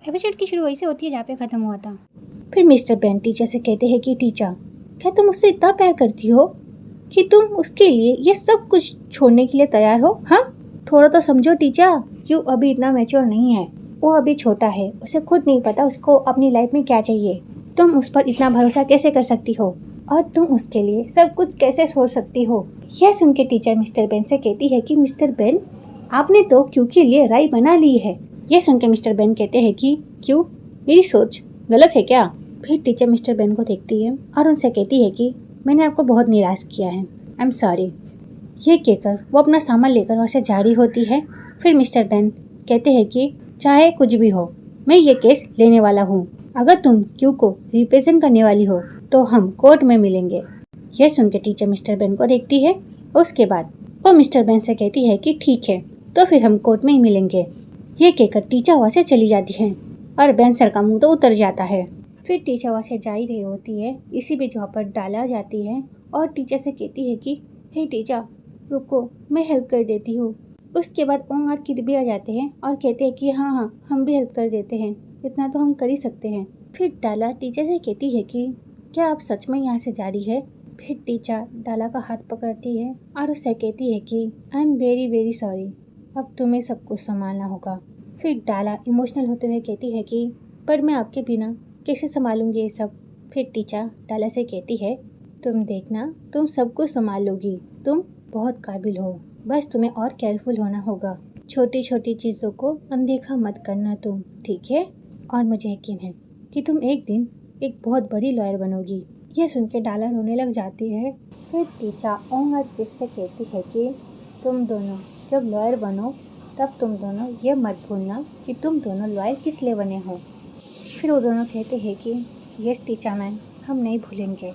Episode की शुरू वैसे होती है जहाँ पे खत्म हुआ था। फिर मिस्टर बेन टीचर से कहते हैं कि टीचर, क्या तुम उससे इतना प्यार करती हो कि तुम उसके लिए ये सब कुछ छोड़ने के लिए तैयार हो? हाँ, थोड़ा तो समझो टीचर, क्यों अभी इतना मैच्योर नहीं है। वो अभी छोटा है, उसे खुद नहीं पता उसको अपनी लाइफ में क्या चाहिए। तुम उस पर इतना भरोसा कैसे कर सकती हो और तुम उसके लिए सब कुछ कैसे छोड़ सकती हो? यह सुन के टीचर मिस्टर बेन से कहती है कि मिस्टर बेन, आपने तो क्यू के लिए राय बना ली है। यह सुन के मिस्टर बेन कहते हैं कि क्यों, मेरी सोच गलत है क्या? फिर टीचर मिस्टर बेन को देखती है और उनसे कहती है कि मैंने आपको बहुत निराश किया है, आई एम सॉरी। ये कहकर वो अपना सामान लेकर वहाँ से जा रही होती है। फिर मिस्टर बेन कहते हैं कि चाहे कुछ भी हो, मैं ये केस लेने वाला हूँ। अगर तुम क्यू को रिप्रेजेंट करने वाली हो तो हम कोर्ट में मिलेंगे। यह सुन के टीचर मिस्टर बेन को देखती है। उसके बाद वो मिस्टर बेन से कहती है कि ठीक है, तो फिर हम कोर्ट में ही मिलेंगे। ये कहकर टीचर वहाँ से चली जाती है और बेन सर का मुंह तो उतर जाता है। फिर टीचर वहाँ से जा ही रही होती है, इसी बीच वहाँ पर डाला जाती है और टीचर से कहती है कि हे टीचर रुको, मैं हेल्प कर देती हूँ। उसके बाद ओम और किड भी आ जाते हैं और कहते हैं कि हाँ हाँ हम भी हेल्प कर देते हैं, इतना तो हम कर ही सकते हैं। फिर डाला टीचर से कहती है कि क्या आप सच में यहाँ से जा रही है? फिर टीचर डाला का हाथ पकड़ती है और उससे कहती है कि I am very very sorry, अब तुम्हें सब कुछ संभालना होगा। फिर डाला इमोशनल होते हुए कहती है कि पर मैं आपके बिना कैसे संभालूंगी ये सब? फिर टीचर डाला से कहती है तुम देखना, तुम सब कुछ संभाल लोगी, तुम बहुत काबिल हो, बस तुम्हें और केयरफुल होना होगा। छोटी छोटी चीज़ों को अनदेखा मत करना तुम, ठीक है? और मुझे यकीन है कि तुम एक दिन एक बहुत बड़ी लॉयर बनोगी। यह सुन के डाला रोने लग जाती है। फिर टीचर ओम और किड से कहती है कि तुम दोनों जब लॉयर बनो तब तुम दोनों ये मत भूलना कि तुम दोनों लॉयर किस लिए बने हो। फिर वो दोनों कहते हैं कि यस टीचर मैम, हम नहीं भूलेंगे।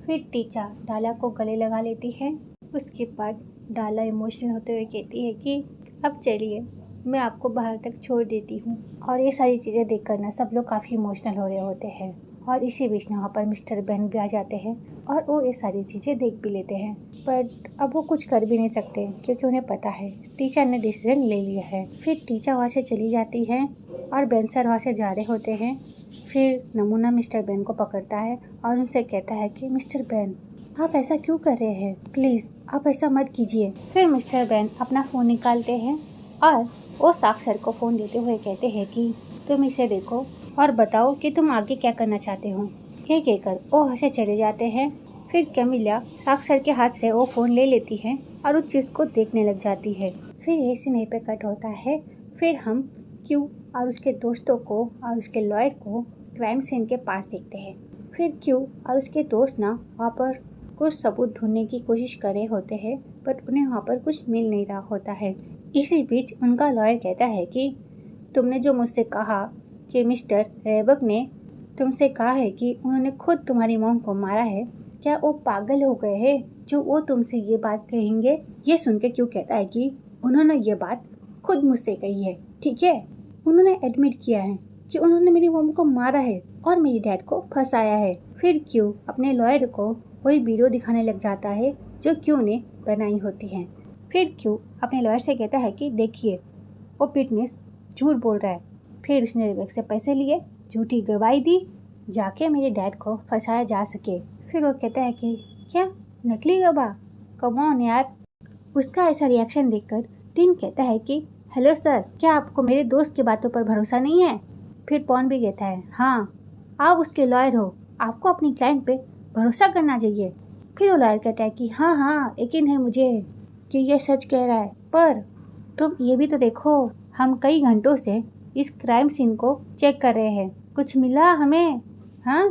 फिर टीचर डाला को गले लगा लेती है। उसके बाद डाला इमोशनल होते हुए कहती है कि अब चलिए, मैं आपको बाहर तक छोड़ देती हूँ। और ये सारी चीज़ें देखकर ना सब लोग काफ़ी इमोशनल हो रहे होते हैं और इसी बीच वहाँ पर मिस्टर बेन भी आ जाते हैं और वो ये सारी चीज़ें देख भी लेते हैं। पर अब वो कुछ कर भी नहीं सकते क्योंकि उन्हें पता है टीचर ने डिसीजन ले लिया है। फिर टीचर वहाँ से चली जाती है और बेन सर वहाँ से जा रहे होते हैं। फिर नमूना मिस्टर बेन को पकड़ता है और उनसे कहता है कि मिस्टर बेन, आप ऐसा क्यों कर रहे हैं? प्लीज़ आप ऐसा मत कीजिए। फिर मिस्टर बेन अपना फ़ोन निकालते हैं और वो साक्ष सर को फ़ोन देते हुए कहते हैं कि तुम इसे देखो और बताओ कि तुम आगे क्या करना चाहते हो। ये कहकर वो वहाँ से चले जाते हैं। फिर कैमिला साक्ष सर के हाथ से वो फ़ोन ले लेती है और उस चीज़ को देखने लग जाती है। फिर ये सीन यहीं पे कट होता है। फिर हम क्यू और उसके दोस्तों को और उसके लॉयर को क्राइम सीन के पास देखते हैं। फिर क्यू और उसके दोस्त ना वहाँ पर कुछ सबूत ढूंढने की कोशिश कर रहे होते हैं, बट उन्हें वहाँ पर कुछ मिल नहीं रहा होता है। इसी बीच उनका लॉयर कहता है कि तुमने जो मुझसे कहा कि मिस्टर रेबक ने तुमसे कहा है कि उन्होंने खुद तुम्हारी मॉम को मारा है, क्या वो पागल हो गए हैं जो वो तुमसे ये बात कहेंगे? ये सुन के क्यों कहता है कि उन्होंने ये बात खुद मुझसे कही है, ठीक है? उन्होंने एडमिट किया है कि उन्होंने मेरी मॉम को मारा है और मेरी डैड को फंसाया है। फिर क्यों अपने लॉयर को वही वीडियो दिखाने लग जाता है जो क्यू ने बनाई होती है। फिर क्यू अपने लॉयर से कहता है कि देखिए, वो फिटनेस झूठ बोल रहा है। फिर उसने रेबेक से पैसे लिए, झूठी गवाही दी जाके मेरे डैड को फंसाया जा सके। फिर वो कहता है कि क्या नकली गवाह? कम ऑन यार। उसका ऐसा रिएक्शन देखकर टिन कहता है कि हेलो सर, क्या आपको मेरे दोस्त की बातों पर भरोसा नहीं है? फिर पॉन भी कहता है हाँ, आप उसके लॉयर हो, आपको अपनी क्लाइंट पे भरोसा करना चाहिए। फिर वो लॉयर कहता है कि हाँ हाँ, यकीन है मुझे कि ये सच कह रहा है, पर तुम ये भी तो देखो, हम कई घंटों से इस क्राइम सीन को चेक कर रहे हैं, कुछ मिला हमें? हाँ।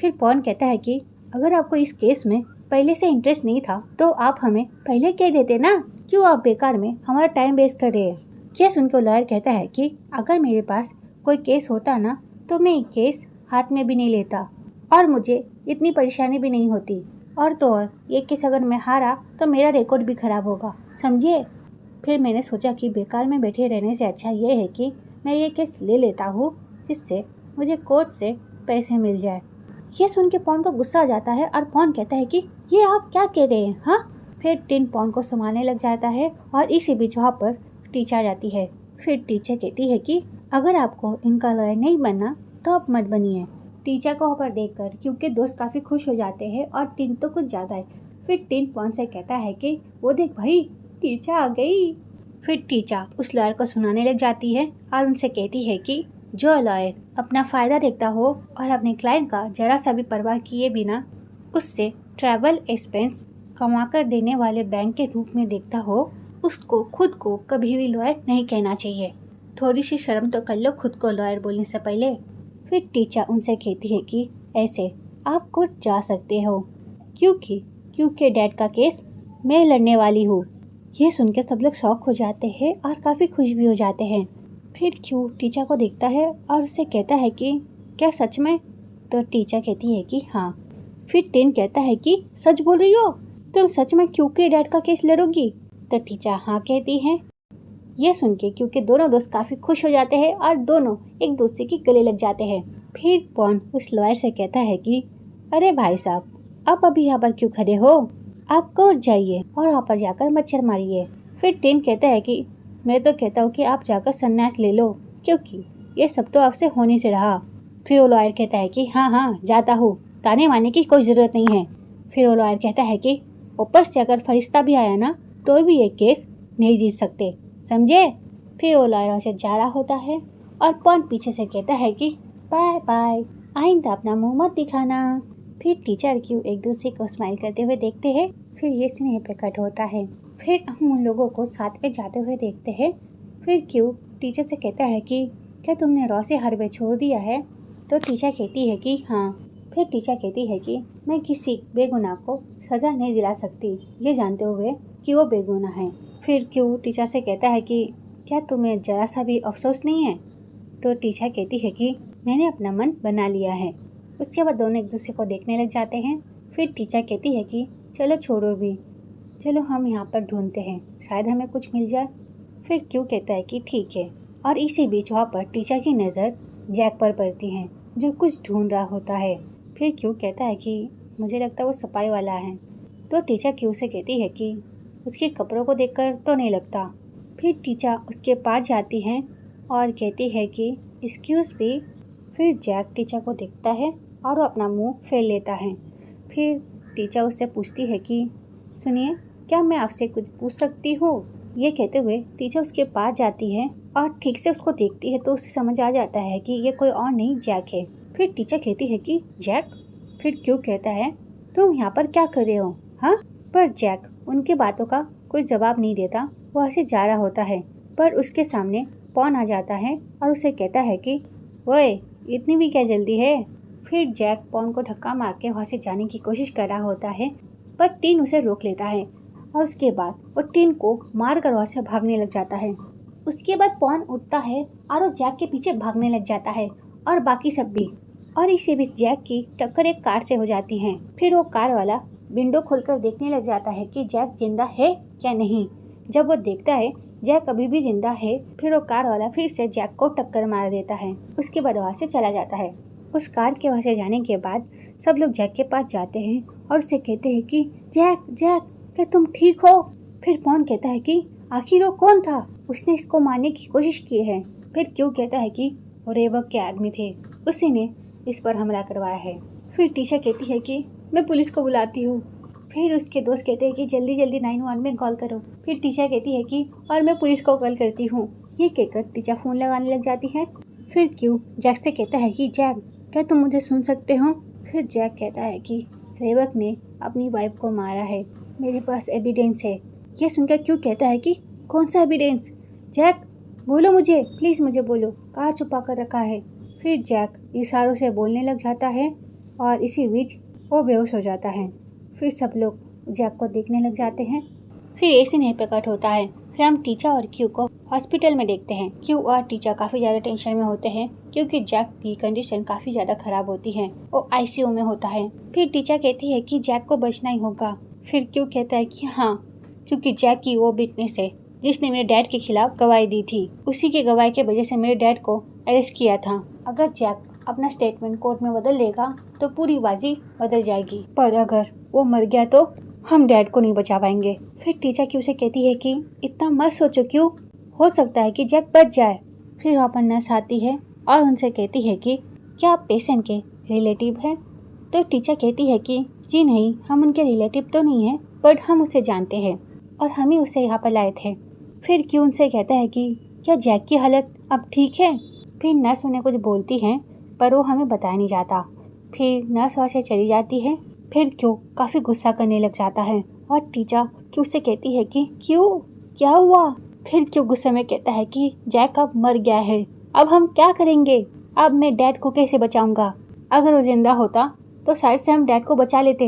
फिर पॉन कहता है कि अगर आपको इस केस में पहले से इंटरेस्ट नहीं था तो आप हमें पहले कह देते ना, क्यों आप बेकार में हमारा टाइम वेस्ट कर रहे हैं? क्या सुनकर लॉयर कहता है कि अगर मेरे पास कोई केस होता ना तो मैं केस हाथ में भी नहीं लेता और मुझे इतनी परेशानी भी नहीं होती, और तो और ये केस अगर मैं हारा तो मेरा रिकॉर्ड भी खराब होगा, समझिए? फिर मैंने सोचा कि बेकार में बैठे रहने से अच्छा ये है कि मैं ये केस ले लेता हूँ जिससे मुझे कोर्ट से पैसे मिल जाए। ये सुन के पॉन को गुस्सा आ जाता है और पॉन कहता है कि ये आप क्या कह रहे हैं? हाँ। फिर टिन पॉन को संभालने लग जाता है और इसी बीच वहाँ पर टीचर आ जाती है। फिर टीचर कहती है कि अगर आपको इनका लॉयर नहीं बनना तो आप मत बनिए। टीचर को ऑफर देखकर क्योंकि दोस्त काफी खुश हो जाते हैं और टिन तो कुछ ज्यादा है। फिर टिन पॉन से कहता है कि वो देख भाई, टीचर आ गई। फिर टीचर उस लॉयर को सुनाने लग जाती है और उनसे कहती है कि जो लॉयर अपना फायदा देखता हो और अपने क्लाइंट का जरा सा भी परवाह किए बिना उससे ट्रैवल एक्सपेंस कमा कर देने वाले बैंक के रूप में देखता हो, उसको खुद को कभी भी लॉयर नहीं कहना चाहिए। थोड़ी सी शर्म तो कर लो खुद को लॉयर बोलने से पहले। फिर टीचर उनसे कहती है कि ऐसे आप कोर्ट जा सकते हो क्योंकि डैड का केस मैं लड़ने वाली हूँ। ये सुनकर सब लोग शॉक हो जाते हैं और काफ़ी खुश भी हो जाते हैं। फिर क्यू टीचर को देखता है और उससे कहता है कि क्या सच में? तो टीचर कहती है कि हाँ। फिर टिन कहता है कि सच बोल रही हो तुम, सच में क्यू के डैड का केस लड़ोगी? तो टीचर हाँ कहती है। ये सुन के क्योंकि दोनों दोस्त काफ़ी खुश हो जाते हैं और दोनों एक दूसरे के गले लग जाते हैं। फिर पॉन उस लॉयर से कहता है कि अरे भाई साहब, आप अभी यहाँ पर क्यों खड़े हो? आप कोर्ट जाइए और वहाँ पर जाकर मच्छर मारिए। फिर टिन कहता है कि मैं तो कहता हूँ कि आप जाकर संन्यास ले लो, क्योंकि ये सब तो आपसे होने से रहा। फिर वो लॉयर कहता है कि हाँ हाँ जाता हूँ, ताने मारने की कोई ज़रूरत नहीं है। फिर वो लॉयर कहता है कि ऊपर से अगर फरिश्ता भी आया ना तो भी ये केस नहीं जीत सकते, समझे? फिर वो लॉयर से जा रहा होता है और पॉन पीछे से कहता है कि बाय बाय, आइंदा अपना मुंह मत दिखाना। फिर टीचर क्यू एक दूसरे को स्माइल करते हुए देखते हैं। फिर ये सीन यहीं पे कट होता है। फिर हम उन लोगों को साथ में जाते हुए देखते हैं। फिर क्यू टीचर से कहता है कि क्या तुमने रॉ से हर वे छोड़ दिया है? तो टीचर कहती है कि हाँ। फिर टीचर कहती है कि मैं किसी बेगुनाह को सज़ा नहीं दिला सकती, ये जानते हुए कि वो बेगुनाह है। फिर क्यू टीचर से कहता है कि क्या तुम्हें ज़रा सा भी अफसोस नहीं है? तो टीचर कहती है कि मैंने अपना मन बना लिया है। उसके बाद दोनों एक दूसरे को देखने लग जाते हैं। फिर टीचर कहती है कि चलो छोड़ो भी, चलो हम यहाँ पर ढूंढते हैं, शायद हमें कुछ मिल जाए। फिर क्यू कहता है कि ठीक है। और इसी बीच वहाँ पर टीचर की नज़र जैक पर पड़ती है जो कुछ ढूंढ रहा होता है। फिर क्यू कहता है कि मुझे लगता है वो सफाई वाला है। तो टीचर क्यू से कहती है कि उसके कपड़ों को देखकर तो नहीं लगता। फिर टीचर उसके पास जाती है और कहती है कि एक्सक्यूज़ मी। फिर जैक टीचर को देखता है और वो अपना मुंह फेर लेता है। फिर टीचर उससे पूछती है कि सुनिए, क्या मैं आपसे कुछ पूछ सकती हूँ? ये कहते हुए टीचर उसके पास जाती है और ठीक से उसको देखती है तो उसे समझ आ जाता है कि ये कोई और नहीं जैक है। फिर टीचर कहती है कि जैक? फिर क्यों कहता है तुम यहाँ पर क्या कर रहे हो? हाँ? पर जैक उनकी बातों का कोई जवाब नहीं देता, वो ऐसे जा रहा होता है। पर उसके सामने पॉन आ जाता है और उसे कहता है कि ओए, इतनी भी क्या जल्दी है? फिर जैक पॉन को धक्का मार के वहाँ से जाने की कोशिश कर रहा होता है, पर टिन उसे रोक लेता है और उसके बाद वो टिन को मार कर वहाँ से भागने लग जाता है। उसके बाद पॉन उठता है और वो जैक के पीछे भागने लग जाता है और बाकी सब भी। और इसी बीच जैक की टक्कर एक कार से हो जाती है। फिर वो कार वाला विंडो खोलकर देखने लग जाता है कि जैक जिंदा है क्या नहीं। जब वो देखता है जैक अभी भी जिंदा है, फिर वो कार वाला फिर से जैक को टक्कर मार देता है। उसके बाद वहाँ से चला जाता है। उस कार के वहाँ से जाने के बाद सब लोग जैक के पास जाते हैं और उसे कहते हैं कि जैक जैक, क्या तुम ठीक हो? फिर पॉन कहता है कि आखिर वो कौन था, उसने इसको मारने की कोशिश की है। फिर क्यों कहता है कि वो रेवक के आदमी थे, उसी ने इस पर हमला करवाया है। फिर टीशा कहती है कि मैं पुलिस को बुलाती हूँ। फिर उसके दोस्त कहते हैं कि जल्दी जल्दी 911 में कॉल करो। फिर टीशा कहती है कि और मैं पुलिस को कॉल करती हूँ। ये कहकर टीशा फ़ोन लगाने लग जाती है। फिर क्यू जैक से कहता है कि जैक, क्या तुम मुझे सुन सकते हो? फिर जैक कहता है कि रेवक ने अपनी वाइफ को मारा है, मेरे पास एविडेंस है। ये सुनकर क्यू कहता है कि कौन सा एविडेंस? जैक बोलो मुझे, प्लीज़ मुझे बोलो, कहाँ छुपा कर रखा है? फिर जैक इशारों से बोलने लग जाता है और इसी बीच वो बेहोश हो जाता है। फिर सब लोग जैक को देखने लग जाते हैं। फिर ऐसे नहीं पे कट होता है। फिर हम टीचर और क्यू को हॉस्पिटल में देखते हैं। क्यू और टीचर काफ़ी ज़्यादा टेंशन में होते हैं क्योंकि जैक की कंडीशन काफ़ी ज़्यादा ख़राब होती है, वो आईसीयू में होता है। फिर टीचर कहती है कि जैक को बचना ही होगा। फिर क्यू कहता है कि हाँ, क्योंकि जैक की वो विटनेस है जिसने मेरे डैड के खिलाफ गवाही दी थी, उसी के गवाही की वजह से मेरे डैड को अरेस्ट किया था। अगर जैक अपना स्टेटमेंट कोर्ट में बदल लेगा तो पूरी बाजी बदल जाएगी, पर अगर वो मर गया तो हम डैड को नहीं बचा पाएंगे। फिर टीचर क्यू से कहती है कि इतना मत सोचो क्यों, हो सकता है कि जैक बच जाए। फिर वहाँ पर नर्स आती है और उनसे कहती है कि क्या आप पेशेंट के रिलेटिव हैं? तो टीचर कहती है कि जी नहीं, हम उनके रिलेटिव तो नहीं हैं, बट हम उसे जानते हैं और हम ही उसे यहाँ पर लाए थे। फिर क्यों उनसे कहता है कि क्या जैक की हालत अब ठीक है? फिर नर्स उन्हें कुछ बोलती है पर वो हमें बताया नहीं जाता। फिर नर्स वहाँ से चली जाती है। फिर क्यों काफ़ी गुस्सा करने लग जाता है और टीचर क्यों से कहती है कि क्यों, क्या हुआ? फिर क्यों गुस्से में कहता है कि जैक अब मर गया है, अब हम क्या करेंगे? अब मैं डैड को कैसे बचाऊंगा? अगर वो जिंदा होता तो शायद से हम डैड को बचा लेते।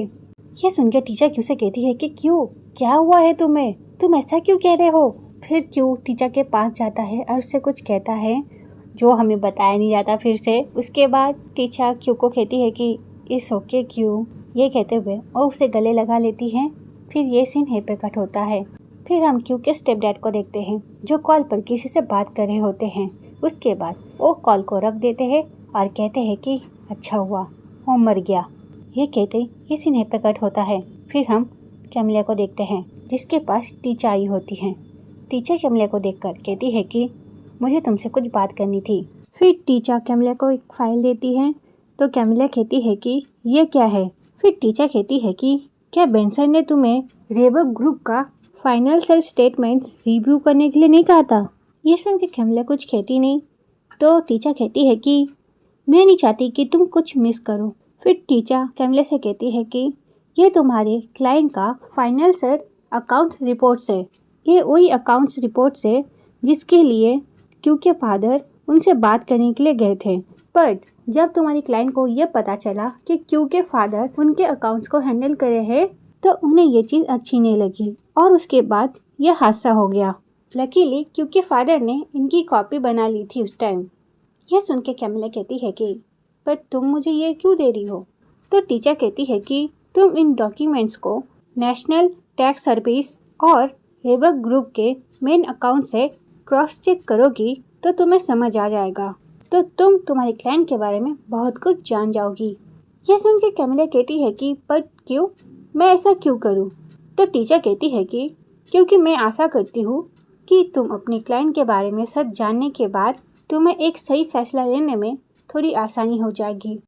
ये सुनकर टीचर क्यों से कहती है कि क्यों, क्या हुआ है तुम्हें, तुम ऐसा क्यों कह रहे हो? फिर क्यों टीचर के पास जाता है और उससे कुछ कहता है जो हमें बताया नहीं जाता फिर से। उसके बाद टीचर क्यों को कहती है कि इस ओके क्यों, ये कहते हुए वो उसे गले लगा लेती है। फिर ये सीन यहीं पे कट होता है। फिर हम क्यों के स्टेप डैड को देखते हैं जो कॉल पर किसी से बात कर रहे होते हैं। उसके बाद वो कॉल को रख देते हैं और कहते हैं कि अच्छा हुआ वो मर गया। ये कहते ये सीन यहीं पे कट होता है। फिर हम कैमिला को देखते हैं जिसके पास टीचर आई होती है। टीचर कैमिला को देखकर कहती है कि मुझे तुमसे कुछ बात करनी थी। फिर टीचर कैमिला को एक फाइल देती है तो कैमिला कहती है कि ये क्या है? फिर टीचर कहती है कि क्या बेंसन ने तुम्हें रेबक ग्रुप का फाइनल सेल स्टेटमेंट्स रिव्यू करने के लिए नहीं कहा था? ये सुन के कैमिला कुछ कहती नहीं तो टीचर कहती है कि मैं नहीं चाहती कि तुम कुछ मिस करो। फिर टीचर कैमिला से कहती है कि ये तुम्हारे क्लाइंट का फाइनल सेल अकाउंट्स रिपोर्ट्स है। ये वही अकाउंट्स रिपोर्ट्स है जिसके लिए क्योंकि फादर उनसे बात करने के लिए गए थे। बट जब तुम्हारी क्लाइंट को यह पता चला कि क्योंकि फादर उनके अकाउंट्स को हैंडल करे हैं तो उन्हें ये चीज़ अच्छी नहीं लगी और उसके बाद यह हादसा हो गया। लकीली क्योंकि फादर ने इनकी कॉपी बना ली थी उस टाइम। यह सुन के कैमिला कहती है कि पर तुम मुझे ये क्यों दे रही हो? तो टीचर कहती है कि तुम इन डॉक्यूमेंट्स को नेशनल टैक्स सर्विस और रेबक ग्रुप के मेन अकाउंट से क्रॉस चेक करोगी तो तुम्हें समझ आ जाएगा, तो तुम तुम्हारे क्लाइंट के बारे में बहुत कुछ जान जाओगी। यह सुन के कैमिला कहती है कि पर क्यों, मैं ऐसा क्यों करूं? तो टीचर कहती है कि क्योंकि मैं आशा करती हूँ कि तुम अपने क्लाइंट के बारे में सच जानने के बाद तुम्हें एक सही फैसला लेने में थोड़ी आसानी हो जाएगी।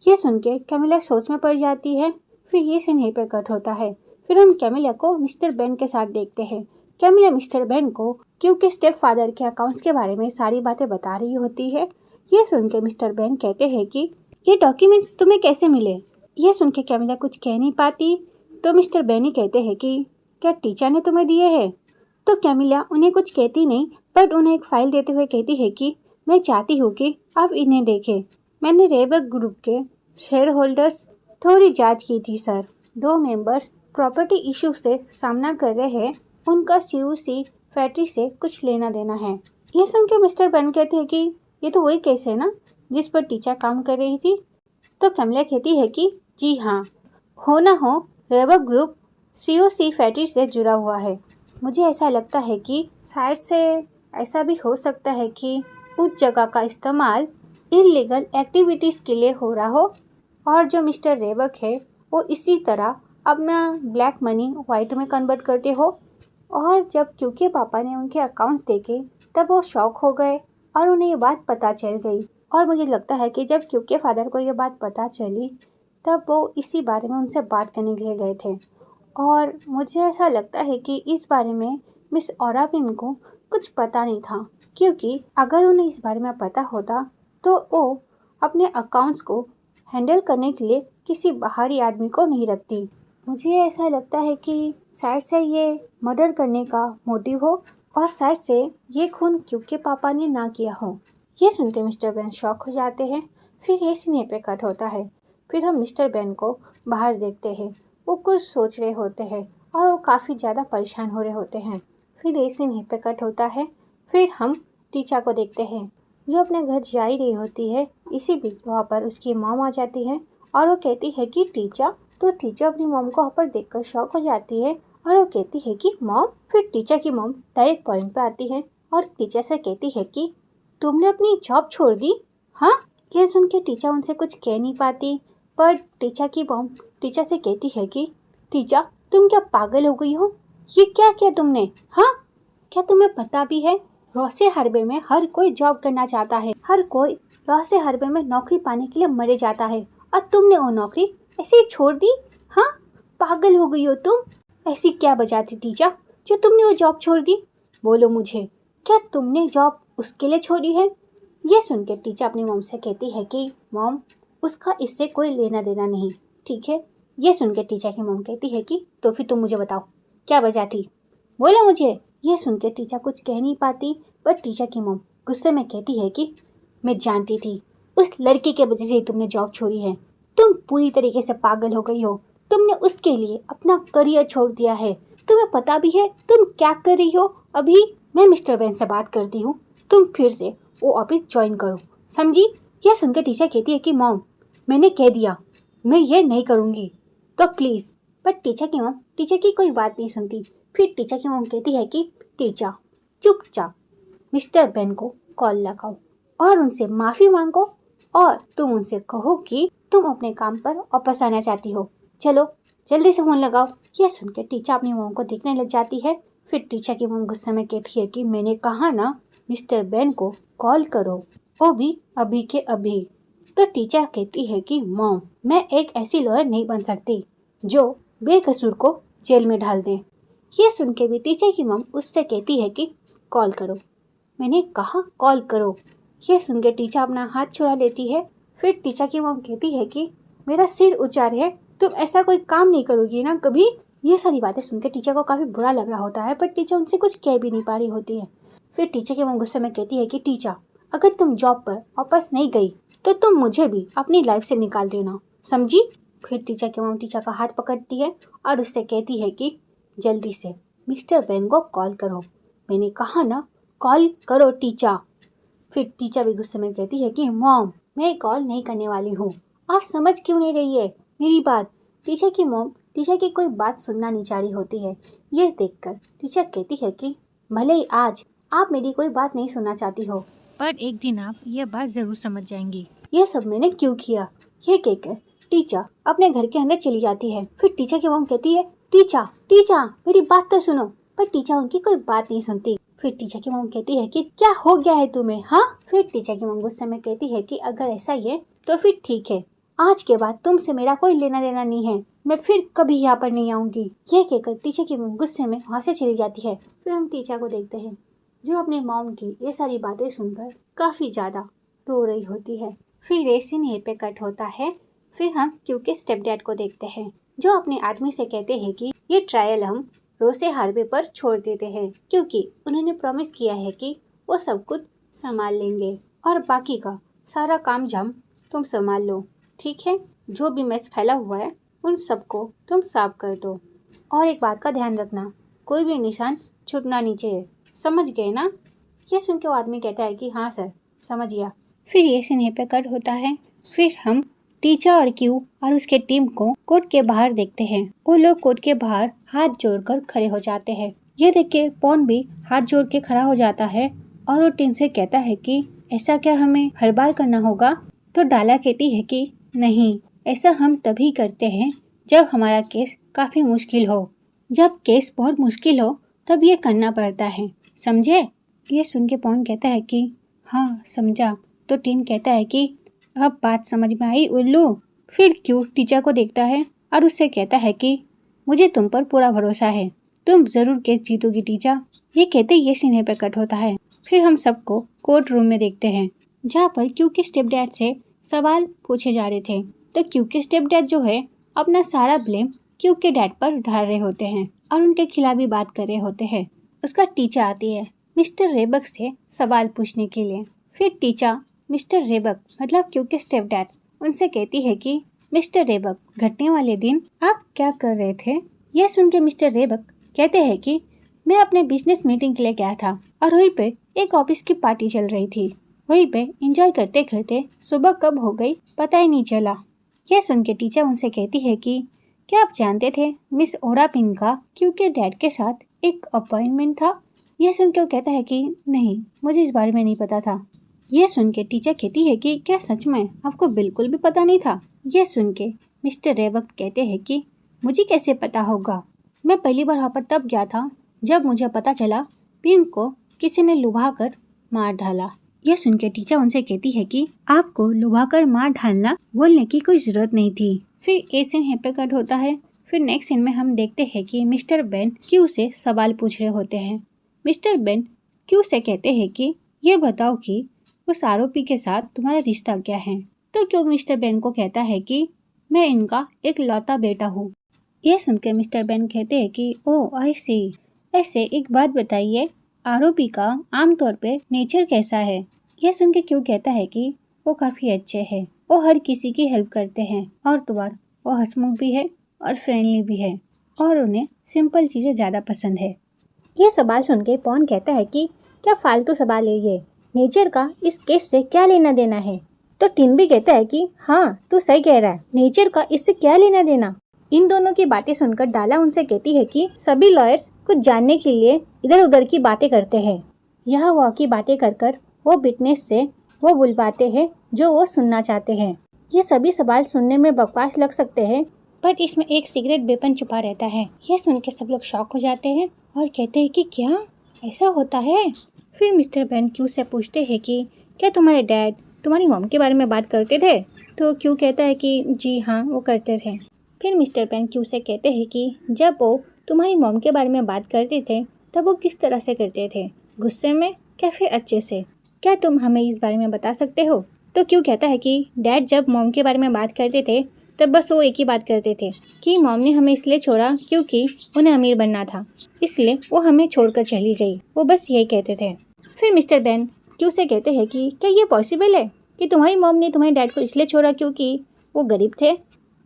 ये सुन के कैमिला सोच में पड़ जाती है। फिर ये सीन यहीं पर कट होता है। फिर हम कैमिला को मिस्टर बेन के साथ देखते हैं। कैमिला मिस्टर बेन को क्योंकि स्टेप फादर के अकाउंट्स के बारे में सारी बातें बता रही होती है। ये सुन के मिस्टर बेन कहते हैं कि ये डॉक्यूमेंट्स तुम्हें कैसे मिले? ये सुन के कैमिला कुछ कह नहीं पाती तो मिस्टर बेन ही कहते हैं कि क्या टीचर ने तुम्हें दिए हैं? तो कैमिला उन्हें कुछ कहती नहीं बट उन्हें एक फाइल देते हुए कहती है कि मैं चाहती हूँ कि आप इन्हें देखें। मैंने रेबक ग्रुप के शेयर होल्डर्स थोड़ी जांच की थी सर। 2 मेंबर्स प्रॉपर्टी इशू से सामना कर रहे हैं, उनका CUC फैक्ट्री से कुछ लेना देना है। ये सुन के मिस्टर बेन कहते हैं कि ये तो वही केस है ना जिस पर टीचर काम कर रही थी। तो कैमिला कहती है कि जी हाँ, हो ना हो रेबक ग्रुप CUC फैक्ट्री से जुड़ा हुआ है। मुझे ऐसा लगता है कि शायद से ऐसा भी हो सकता है कि उस जगह का इस्तेमाल इलीगल एक्टिविटीज़ के लिए हो रहा हो और जो मिस्टर रेबक है वो इसी तरह अपना ब्लैक मनी वाइट में कन्वर्ट करते हो। और जब क्योंकि पापा ने उनके अकाउंट्स देखे तब वो शॉक हो गए और उन्हें ये बात पता चल गई। और मुझे लगता है कि जब क्योंकि फादर को ये बात पता चली तब वो इसी बारे में उनसे बात करने के लिए गए थे। और मुझे ऐसा लगता है कि इस बारे में मिस ओराबिम को कुछ पता नहीं था, क्योंकि अगर उन्हें इस बारे में पता होता तो वो अपने अकाउंट्स को हैंडल करने के लिए किसी बाहरी आदमी को नहीं रखती। मुझे ऐसा लगता है कि शायद से ये मर्डर करने का मोटिव हो और शायद से ये खून क्योंकि पापा ने ना किया हो। ये सुनकर मिस्टर बेन शॉक हो जाते हैं। फिर ये सीन पे कट होता है। फिर हम मिस्टर बेन को बाहर देखते हैं। वो कुछ सोच रहे होते हैं और वो काफ़ी ज़्यादा परेशान हो रहे होते हैं। फिर ये सीन पे कट होता है। फिर हम टीचा को देखते हैं जो अपने घर जा ही रही होती है। इसी बीच वहाँ पर उसकी मॉम आ जाती है और वो कहती है कि टीचा। तो टीचा अपनी मॉम को वहाँ पर देखकर शॉक हो जाती है और वो कहती है कि मॉम। फिर टीचा की मॉम डायरेक्ट पॉइंट पे आती है और टीचा से कहती है कि तुमने अपनी जॉब छोड़ दी? हाँ। यह सुन के टीचा उनसे कुछ कह नहीं पाती पर टीचा की मॉम टीचा से कहती है कि टीचा तुम क्या पागल हो गई हो? ये क्या किया तुमने? हाँ, क्या तुम्हें पता भी है रोसे हार्बे में हर कोई जॉब करना चाहता है, हर कोई रोसे हार्बे में नौकरी पाने के लिए मरे जाता है, और तुमने वो नौकरी ऐसे ही छोड़ दी? हाँ, पागल हो गई हो तुम। ऐसी क्या वजह थी टीचर जो तुमने वो जॉब छोड़ दी? बोलो मुझे, क्या तुमने जॉब उसके लिए छोड़ी है? ये सुन के टीचर अपनी मॉम से कहती है कि मॉम, उसका इससे कोई लेना देना नहीं, ठीक है। ये सुन के टीचर की मॉम कहती है कि तो फिर तुम मुझे बताओ क्या वजह थी, बोलो मुझे। ये सुन के टीचर कुछ कह नहीं पाती, पर टीचर की मॉम गुस्से में कहती है कि मैं जानती थी उस लड़के के वजह से ही तुमने जॉब छोड़ी है। तुम पूरी तरीके से पागल हो गई हो, तुमने उसके लिए अपना करियर छोड़ दिया है। तुम्हें पता भी है तुम क्या कर रही हो? अभी मैं मिस्टर बेन से बात करती हूँ, तुम फिर से वो ऑफिस ज्वाइन करो, समझी? यह सुनकर टीचर कहती है कि मॉम, मैंने कह दिया मैं ये नहीं करूँगी, तो प्लीज़। पर टीचर की मॉम टीचर की कोई बात नहीं सुनती। फिर टीचर की मॉम कहती है कि टीचर, चुपचाप मिस्टर बेन को कॉल लगाओ और उनसे माफ़ी मांगो, और तुम उनसे कहो कि तुम अपने काम पर वापस आना चाहती हो। चलो जल्दी से फोन लगाओ। यह सुनकर टीचर अपनी मॉम को देखने लग जाती है। फिर टीचर की मॉम गुस्से में कहती है कि मैंने कहा ना मिस्टर बेन को कॉल करो, वो भी अभी के अभी। तो टीचर कहती है कि मॉम, मैं एक ऐसी लॉयर नहीं बन सकती जो बेकसूर को जेल में डाल दे। ये सुन के भी टीचर की मॉम उससे कहती है कि कॉल करो, मैंने कहा कॉल करो। ये सुन के टीचर अपना हाथ छुड़ा लेती है। फिर टीचर की मॉम कहती है कि मेरा सिर उचार है, तुम ऐसा कोई काम नहीं करोगी ना कभी। ये सारी बातें सुनकर टीचर को काफ़ी बुरा लग रहा होता है, पर टीचर उनसे कुछ कह भी नहीं पा रही होती है। फिर टीचर की मॉम गुस्से में कहती है कि टीचर, अगर तुम जॉब पर वापस नहीं गई तो तुम मुझे भी अपनी लाइफ से निकाल देना, समझी? फिर टीचर की मॉम टीचर का हाथ पकड़ती है और उससे कहती है कि जल्दी से मिस्टर बेन को कॉल करो, मैंने कहा ना कॉल करो टीचर। फिर टीचर भी गुस्से में कहती है कि मॉम, मैं कॉल नहीं करने वाली हूँ, आप समझ क्यों नहीं रही है मेरी बात? टीचर की मॉम टीचर की कोई बात सुनना नहीं चाह रही होती है। ये देखकर टीचर कहती है कि भले ही आज आप मेरी कोई बात नहीं सुनना चाहती हो, पर एक दिन आप ये बात जरूर समझ जाएंगी ये सब मैंने क्यों किया। ये कहकर टीचर अपने घर के अंदर चली जाती है। फिर टीचर की मॉम कहती है टीचर टीचर मेरी बात तो सुनो, पर टीचर उनकी कोई बात नहीं सुनती। फिर टीचर की मॉम कहती है कि क्या हो गया है तुम्हें, हाँ? फिर टीचर की मॉम गुस्से में कहती है कि अगर ऐसा ही है तो फिर ठीक है, आज के बाद तुमसे मेरा कोई लेना देना नहीं है, मैं फिर कभी यहाँ पर नहीं आऊंगी। ये कहकर टीचर की मॉम गुस्से में वहाँ से चली जाती है। फिर हम टीचर को देखते हैं जो अपने मॉम की ये सारी बातें सुनकर काफी ज्यादा रो रही होती है। फिर ये सीन यहीं पे कट होता है। फिर हम क्यू के स्टेप डैड को देखते हैं जो अपने आदमी से कहते हैं कि ये ट्रायल हम रोसे हार्बे पर छोड़ देते हैं, क्योंकि उन्होंने प्रॉमिस किया है कि वो सब कुछ संभाल लेंगे और बाकी का सारा काम झाम तुम संभाल लो, ठीक है? जो भी मैस फैला हुआ है उन सबको तुम साफ कर दो, और एक बात का ध्यान रखना, कोई भी निशान छूटना नहीं चाहिए, समझ गए ना? ये सुन के वो आदमी कहता है कि हाँ सर, समझ गया। फिर ये सीन पे कट होता है। फिर हम टीचर और क्यू और उसके टीम को कोर्ट के बाहर देखते हैं। वो लोग कोर्ट के बाहर हाथ जोड़कर खड़े हो जाते हैं। ये देख के पॉन भी हाथ जोड़ के खड़ा हो जाता है और वो टीम से कहता है कि ऐसा क्या हमें हर बार करना होगा? तो डाला कहती है कि नहीं, ऐसा हम तभी करते हैं जब हमारा केस काफी मुश्किल हो। जब केस बहुत मुश्किल हो तब ये करना पड़ता है, समझे? ये सुन के पॉन कहता है कि हाँ समझा। तो टीन कहता है कि अब बात समझ में आई उल्लू। फिर क्यू टीचर को देखता है और उससे कहता है कि मुझे तुम पर पूरा भरोसा है, तुम जरूर केस जीतोगी टीचर। ये कहते ये सीने पे कट होता है। फिर हम सबको कोर्ट रूम में देखते हैं जहाँ पर क्यू के स्टेप डैड से सवाल पूछे जा रहे थे। तो क्यू के स्टेप डैड जो है अपना सारा ब्लेम क्यू के डैड पर डाल रहे होते हैं और उनके खिलाफ भी बात कर रहे होते हैं। उसका टीचर आती है मिस्टर रेबक से सवाल पूछने के लिए। फिर टीचर मिस्टर रेबक मतलब क्यू के स्टेप डैड उनसे कहती है कि मिस्टर रेबक, घटने वाले दिन आप क्या कर रहे थे? यह सुन के मिस्टर रेबक कहते हैं कि मैं अपने बिजनेस मीटिंग के लिए गया था और वहीं पे एक ऑफिस की पार्टी चल रही थी, वहीं पे एंजॉय करते करते सुबह कब हो गई पता ही नहीं चला। यह सुन के टीचर उनसे कहती है कि क्या आप जानते थे मिस ओरापिन का क्यू के डैड के साथ एक अपॉइंटमेंट था? यह सुन के वो कहता है कि नहीं, मुझे इस बारे में नहीं पता था। यह सुन के टीचर कहती है कि क्या सच में आपको बिल्कुल भी पता नहीं था? यह सुन के मिस्टर रेबक कहते हैं कि मुझे कैसे पता होगा, मैं पहली बार वहाँ पर तब गया था जब मुझे पता चला पिंक को किसी ने लुभा कर मार डाला। यह सुन के टीचर उनसे कहती है कि आपको लुभा कर मार डालना बोलने की कोई जरूरत नहीं थी। फिर एक सीन यहाँ पे कट होता है। फिर नेक्स्ट सीन में हम देखते हैं कि मिस्टर बेन क्यू से सवाल पूछ रहे होते हैं। मिस्टर बेन क्यू से कहते हैं कि ये बताओ कि उस आरोपी के साथ तुम्हारा रिश्ता क्या है। तो क्यू मिस्टर बेन को कहता है कि मैं इनका एक लौता बेटा हूँ। यह सुनकर मिस्टर बेन कहते हैं कि ओह आई सी। ऐसे एक बात बताइए, आरोपी का आमतौर पे नेचर कैसा है। यह सुन के क्यू कहता है कि वो काफी अच्छे हैं, वो हर किसी की हेल्प करते हैं और तो और वो हंसमुख भी है और फ्रेंडली भी है और उन्हें सिंपल चीजें ज्यादा पसंद है। यह सवाल सुन के पॉन कहता है कि क्या फालतू सवाल है ये, नेचर का इस केस से क्या लेना देना है। तो टिन भी कहता है कि हाँ तू सही कह रहा है, नेचर का इससे क्या लेना देना। इन दोनों की बातें सुनकर डाला उनसे कहती है कि सभी लॉयर्स कुछ जानने के लिए इधर उधर की बातें करते हैं। यह वह की बातें कर कर वो विटनेस से वो बुलवाते हैं जो वो सुनना चाहते हैं। ये सभी सवाल सुनने में बकवास लग सकते हैं, पर इसमें एक सीक्रेट वेपन छुपा रहता है। यह सुन के सब लोग शॉक हो जाते हैं और कहते हैं कि क्या ऐसा होता है। फिर मिस्टर बेन क्यू से पूछते हैं कि क्या तुम्हारे डैड तुम्हारी मॉम के बारे में बात करते थे। तो क्यू कहता है कि जी हाँ वो करते थे। फिर मिस्टर बेन क्यू से कहते हैं कि जब वो तुम्हारी मॉम के बारे में बात करते थे तब वो किस तरह से करते थे, गुस्से में या फिर अच्छे से, क्या तुम हमें इस बारे में बता सकते हो। तो क्यू कहता है कि डैड जब मॉम के बारे में बात करते थे तब बस वो एक ही बात करते थे कि मॉम ने हमें इसलिए छोड़ा क्योंकि उन्हें अमीर बनना था, इसलिए वो हमें छोड़कर चली गई, वो बस यही कहते थे। फिर मिस्टर बेन क्यू से कहते हैं कि क्या ये पॉसिबल है कि तुम्हारी मॉम ने तुम्हारे डैड को इसलिए छोड़ा क्योंकि वो गरीब थे।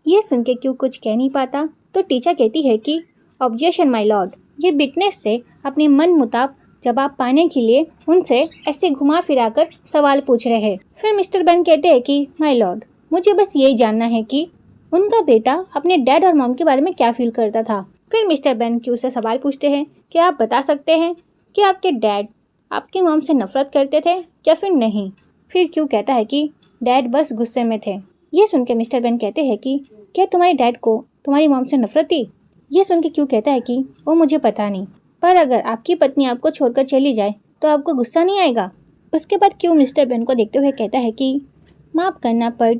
यह सुन के क्यू कुछ कह नहीं पाता। तो टीचर कहती है कि ऑब्जेक्शन माय लॉर्ड, ये विटनेस से अपने मन मुताबिक जवाब पाने के लिए उनसे ऐसे घुमा फिरा कर सवाल पूछ रहे हैं। फिर मिस्टर बेन कहते हैं कि माय लॉर्ड, मुझे बस यही जानना है कि उनका बेटा अपने डैड और मॉम के बारे में क्या फील करता था। फिर मिस्टर बेन क्यू से सवाल पूछते हैं कि आप बता सकते हैं कि आपके डैड आपकी मॉम से नफरत करते थे या फिर नहीं। फिर क्यू कहता है कि डैड बस गुस्से में थे। यह सुन के मिस्टर बेन कहते हैं कि क्या तुम्हारे डैड को तुम्हारी मॉम से नफरत थी। यह सुन के क्यू कहता है कि वो मुझे पता नहीं, पर अगर आपकी पत्नी आपको छोड़कर चली जाए तो आपको गुस्सा नहीं आएगा। उसके बाद क्यू मिस्टर बेन को देखते हुए कहता है कि माफ करना पर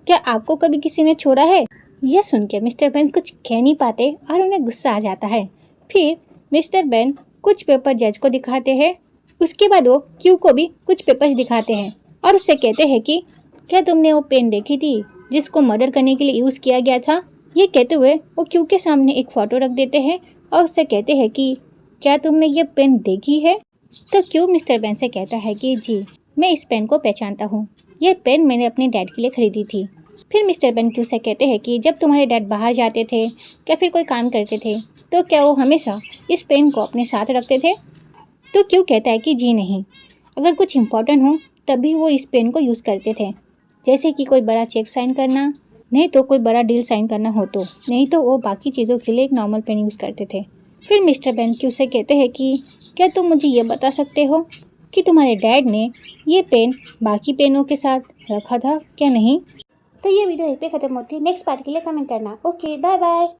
क्या आपको कभी किसी ने छोड़ा है। यह सुन के मिस्टर बेन कुछ कह नहीं पाते और उन्हें गुस्सा आ जाता है। फिर मिस्टर बेन कुछ पेपर जज को दिखाते हैं। उसके बाद वो क्यू को भी कुछ पेपर्स दिखाते हैं और उससे कहते हैं कि क्या तुमने वो पेन देखी थी जिसको मर्डर करने के लिए यूज़ किया गया था। ये कहते हुए वो क्यू के सामने एक फ़ोटो रख देते हैं और उससे कहते हैं कि क्या तुमने ये पेन देखी है। तो क्यू मिस्टर बेन से कहता है कि जी मैं इस पेन को पहचानता हूँ, ये पेन मैंने अपने डैड के लिए खरीदी थी। फिर मिस्टर बेन क्यू से कहते हैं कि जब तुम्हारे डैड बाहर जाते थे या फिर कोई काम करते थे तो क्या वो हमेशा इस पेन को अपने साथ रखते थे। तो क्यू कहता है कि जी नहीं, अगर कुछ इम्पोर्टेंट हो तभी वो इस पेन को यूज़ करते थे, जैसे कि कोई बड़ा चेक साइन करना, नहीं तो कोई बड़ा डील साइन करना हो तो, नहीं तो वो बाकी चीज़ों के लिए एक नॉर्मल पेन यूज़ करते थे। फिर मिस्टर बेन क्यू से कहते हैं कि क्या तुम मुझे ये बता सकते हो कि तुम्हारे डैड ने ये पेन बाकी पेनों के साथ रखा था क्या नहीं। तो ये वीडियो यहीं पे ख़त्म होती है। नेक्स्ट पार्ट के लिए कमेंट करना। Okay bye bye.